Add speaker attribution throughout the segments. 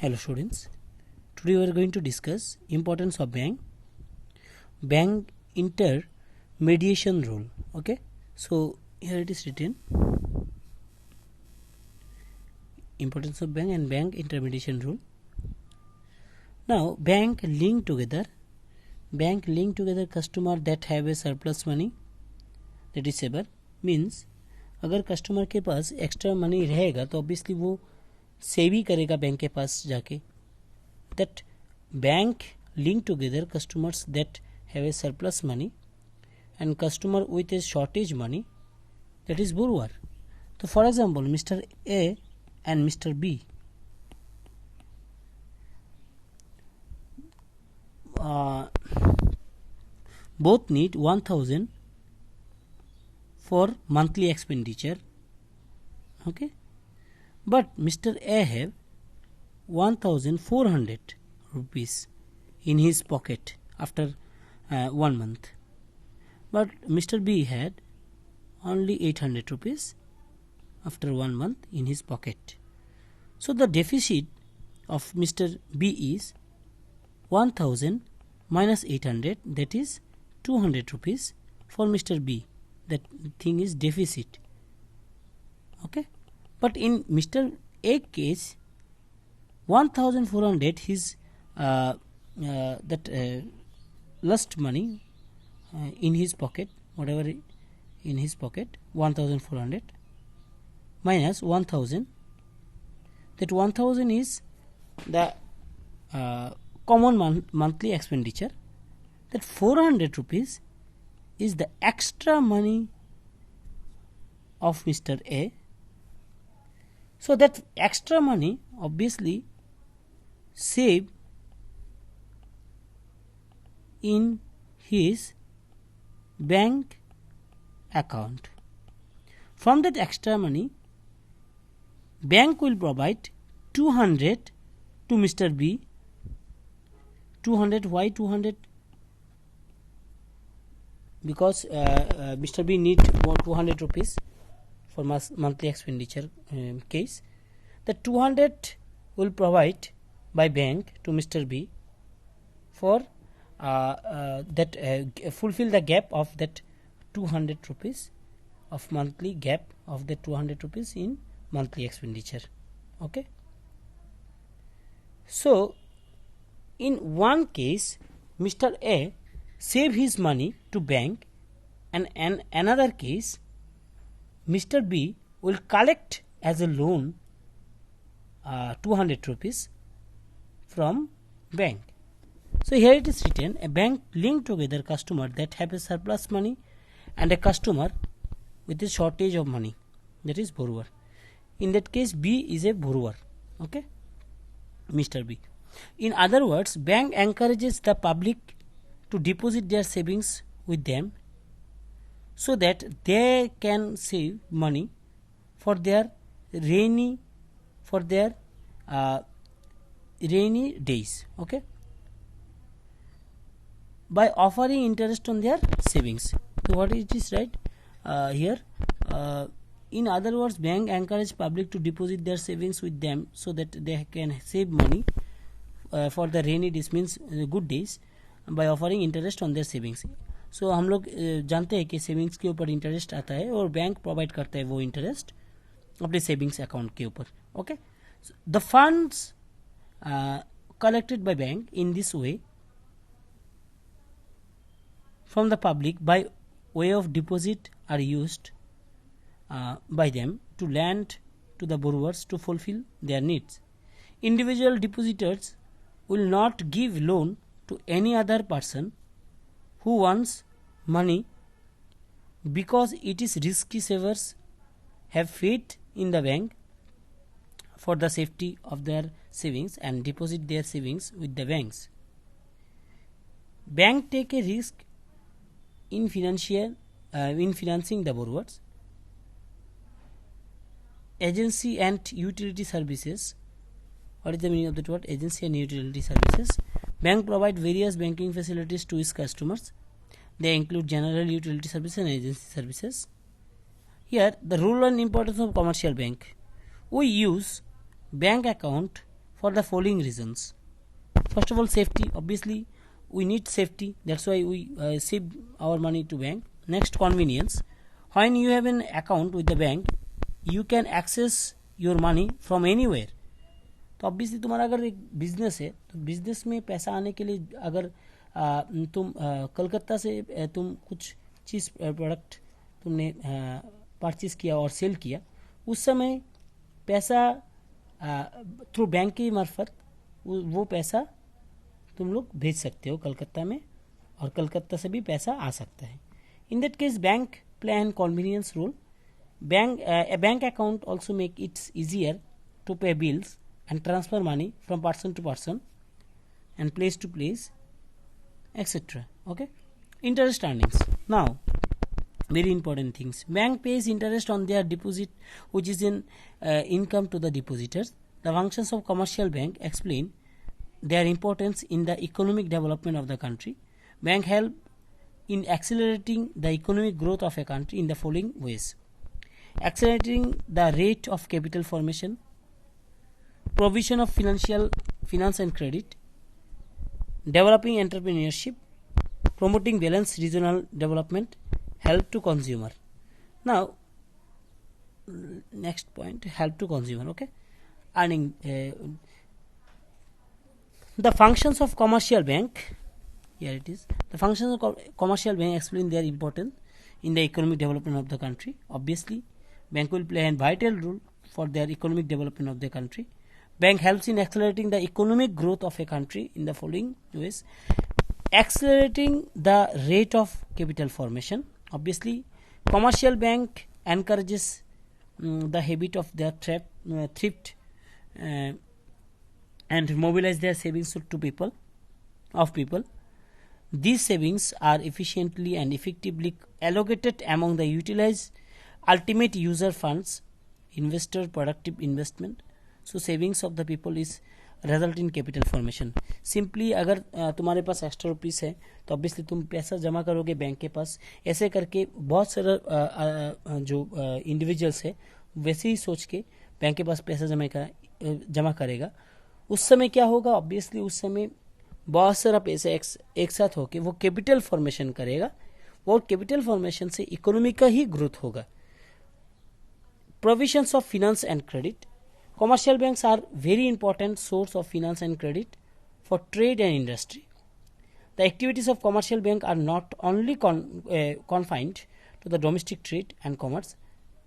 Speaker 1: Hello students, today we are going to discuss importance of bank intermediation rule. Okay, so here it is written importance of bank and bank intermediation rule. Now bank link together customer that have a surplus money, that is saver, means अगर customer के पास extra money रहेगा तो obviously वो save ही करेगा bank के पास जाके. That bank link together customers that have a surplus money and customer with a shortage money, that is borrower. तो for example mister A and mister B both need 1000 for monthly expenditure. Okay, but Mr. A have 1400 rupees in his pocket after 1 month, but Mr. B had only 800 rupees after 1 month in his pocket. So the deficit of Mr. B is 1000 minus 800, that is 200 rupees for Mr. B. That thing is deficit. Okay, but in Mr. A case 1400 his lost money in his pocket, whatever in his pocket, 1400 minus 1000, that 1000 is the common monthly expenditure, that 400 rupees is the extra money of Mr. A. So that extra money obviously save in his bank account. From that extra money, bank will provide 200 to Mr. B. 200, why 200? Because Mr. B need about 200 rupees for monthly expenditure case. The 200 will provide by bank to Mr. B for fulfill the gap of that 200 rupees of monthly gap of the 200 rupees in monthly expenditure. Okay, so in one case Mr. A save his money to bank, and another case Mr. B will collect as a loan 200 rupees from bank. So here it is written, a bank link together customer that have a surplus money and a customer with a shortage of money, that is borrower. In that case B is a borrower. Okay, Mr. B. In other words, bank encourages the public to deposit their savings with them so that they can save money for their rainy days. Okay, by offering interest on their savings. So what it is right here, in other words, bank encourage public to deposit their savings with them so that they can save money for the rainy days, means good days, by offering interest on their savings. So हम लोग जानते हैं कि savings के ऊपर interest आता है और बैंक प्रोवाइड करता है वो इंटरेस्ट अपने सेविंग्स अकाउंट के ऊपर. Okay, the funds collected by bank in this way from the public by way of deposit are used by them to lend to the borrowers to fulfill their needs. Individual depositors will not give loan to any other person who wants money because it is risky. Savers have faith in the bank for the safety of their savings and deposit their savings with the banks. Bank take a risk in financing the borrowers. Agency and utility services. What is the meaning of that word? Agency and utility services. Bank provide various banking facilities to its customers. They include general utility services and agency services. Here the role and importance of commercial bank. We use bank account for the following reasons. First of all, safety. Obviously we need safety, that's why we save our money to bank. Next, convenience. When you have an account with the bank, you can access your money from anywhere. तो obviously तुम्हारा अगर एक business है तो business में पैसा आने के लिए अगर तुम कलकत्ता से तुम कुछ चीज़ प्रोडक्ट तुमने परचेज किया और सेल किया, उस समय पैसा थ्रू बैंक के मार्फत वो पैसा तुम लोग भेज सकते हो कलकत्ता में, और कलकत्ता से भी पैसा आ सकता है. In that case bank play an convenience role. A bank account also make it easier to pay bills and transfer money from person to person and place to place, etc. Okay. Interest earnings. Now, very important things. Bank pays interest on their deposit, which is in income to the depositors. The functions of commercial bank explain their importance in the economic development of the country. Bank help in accelerating the economic growth of a country in the following ways: accelerating the rate of capital formation, provision of finance and credit, developing entrepreneurship, promoting balanced regional development, help to consumer. Now, next point, help to consumer. Okay, earning. The functions of commercial bank. Here it is. The functions of commercial bank explain their importance in the economic development of the country. Obviously, bank will play a vital role for their economic development of the country. Bank helps in accelerating the economic growth of a country in the following ways: accelerating the rate of capital formation. Obviously, commercial bank encourages the habit of their thrift and mobilize their savings to people. These savings are efficiently and effectively allocated among the utilized ultimate user funds, investor productive investment. So savings of the people is result in capital formation. Simply अगर तुम्हारे पास extra rupees है तो obviously तुम पैसा जमा करोगे bank के पास. ऐसे करके बहुत सारा जो इंडिविजुअल्स है वैसे ही सोच के बैंक के पास पैसा जमा करेगा. उस समय क्या होगा? ऑब्वियसली उस समय बहुत सारा पैसा एक साथ होके वो कैपिटल फॉर्मेशन करेगा, और कैपिटल फॉर्मेशन से इकोनॉमी का ही ग्रोथ होगा. Provisions of finance and credit. Commercial banks are very important source of finance and credit for trade and industry. The activities of commercial bank are not only confined to the domestic trade and commerce,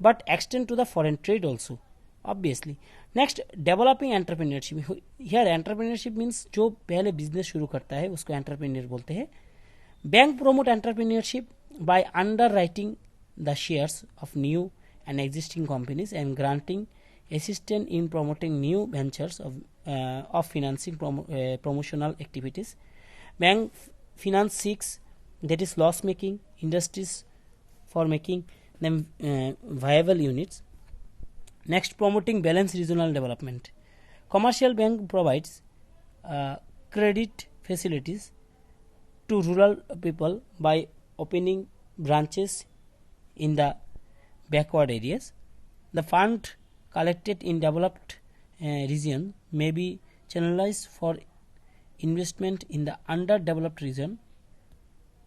Speaker 1: but extend to the foreign trade also. Obviously. Next, developing entrepreneurship. Here entrepreneurship means जो पहले business शुरू करता है उसको entrepreneur बोलते हैं. Bank promote entrepreneurship by underwriting the shares of new and existing companies and granting assistance in promoting new ventures of financing promotional activities. Bank finance seeks, that is loss making industries for making them viable units. Next, promoting balanced regional development. Commercial bank provides credit facilities to rural people by opening branches in the backward areas. The fund collected in developed region may be channelized for investment in the underdeveloped region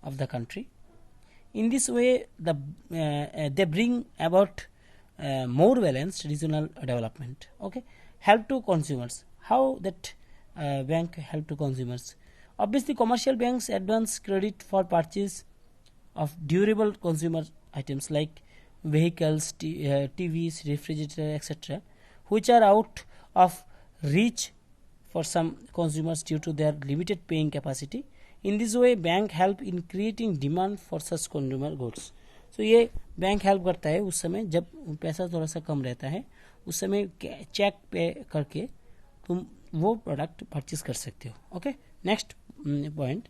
Speaker 1: of the country. In this way, they bring about more balanced regional development. Okay, help to consumers. How that bank help to consumers? Obviously, commercial banks advance credit for purchase of durable consumer items like vehicles, TVs, refrigerator, etc., which are out of reach for some consumers due to their limited paying capacity. In this way, bank help in creating demand for such consumer goods. So ये bank help करता है उस समय जब पैसा थोड़ा सा कम रहता है, उस समय चेक पे करके तुम वो प्रोडक्ट परचेज कर सकते हो. Okay, next point,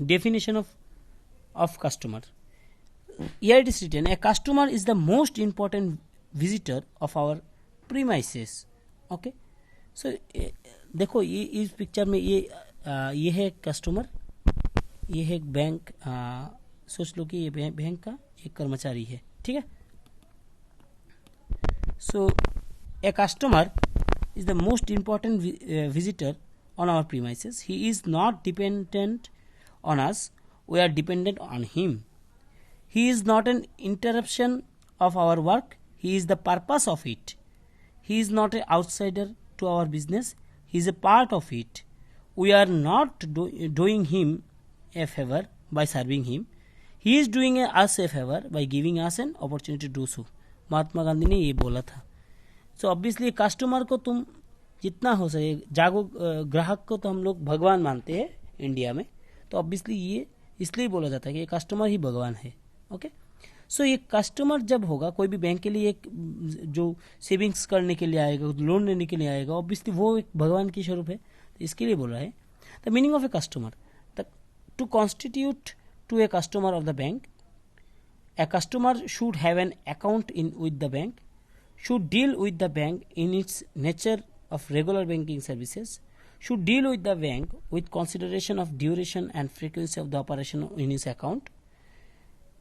Speaker 1: definition of customer. Here it is written, a customer is the most important visitor of our premises. Okay, so देखो ये इस पिक्चर में ये है कस्टमर, ये है बैंक. सोच लो कि ये बैंक का एक कर्मचारी है. ठीक है. So a customer is the most important visitor on our premises. He is not dependent on us, we are dependent on him. He is not an interruption of our work, he is the purpose of it. He is not an outsider to our business, he is a part of it. We are not doing him a favor by serving him, he is doing us a favor by giving us an opportunity to do so. Mahatma Gandhi ने ये बोला था. So obviously customer को तुम जितना हो सके जागो, ग्राहक को तो हम लोग भगवान मानते हैं इंडिया में, तो ऑब्वियसली ये इसलिए बोला जाता है कि कस्टमर ही भगवान है. ओके, सो ये कस्टमर जब होगा कोई भी बैंक के लिए, एक जो सेविंग्स करने के लिए आएगा, लोन लेने के लिए आएगा, ऑब्वियसली वो एक भगवान की स्वरूप है, तो इसके लिए बोला है. The meaning of a customer, to constitute to a customer of the bank, a customer should have an account with the bank, should deal with the bank in its nature of regular banking services, should deal with the bank with consideration of duration and frequency of the operation in his account.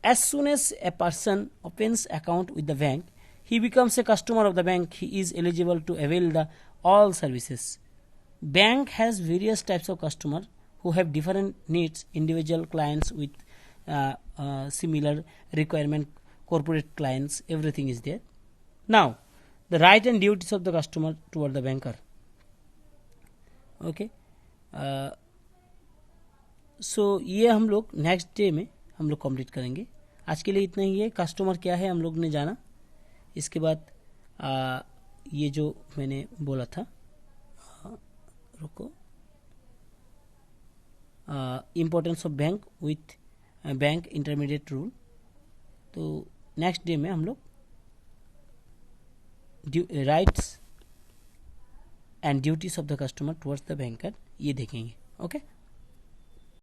Speaker 1: As soon as a person opens account with the bank, he becomes a customer of the bank. He is eligible to avail the all services. Bank has various types of customer who have different needs. Individual clients with similar requirement, corporate clients, everything is there. Now the right and duties of the customer toward the banker. Okay, so ये हम लोग next day में हम लोग complete करेंगे. आज के लिए इतना ही है. कस्टमर क्या है हम लोग ने जाना. इसके बाद ये जो मैंने बोला था, रुको, importance of bank with bank intermediate rule. तो नेक्स्ट डे में हम लोग rights and duties of the customer towards the banker ये देखेंगे. ओके.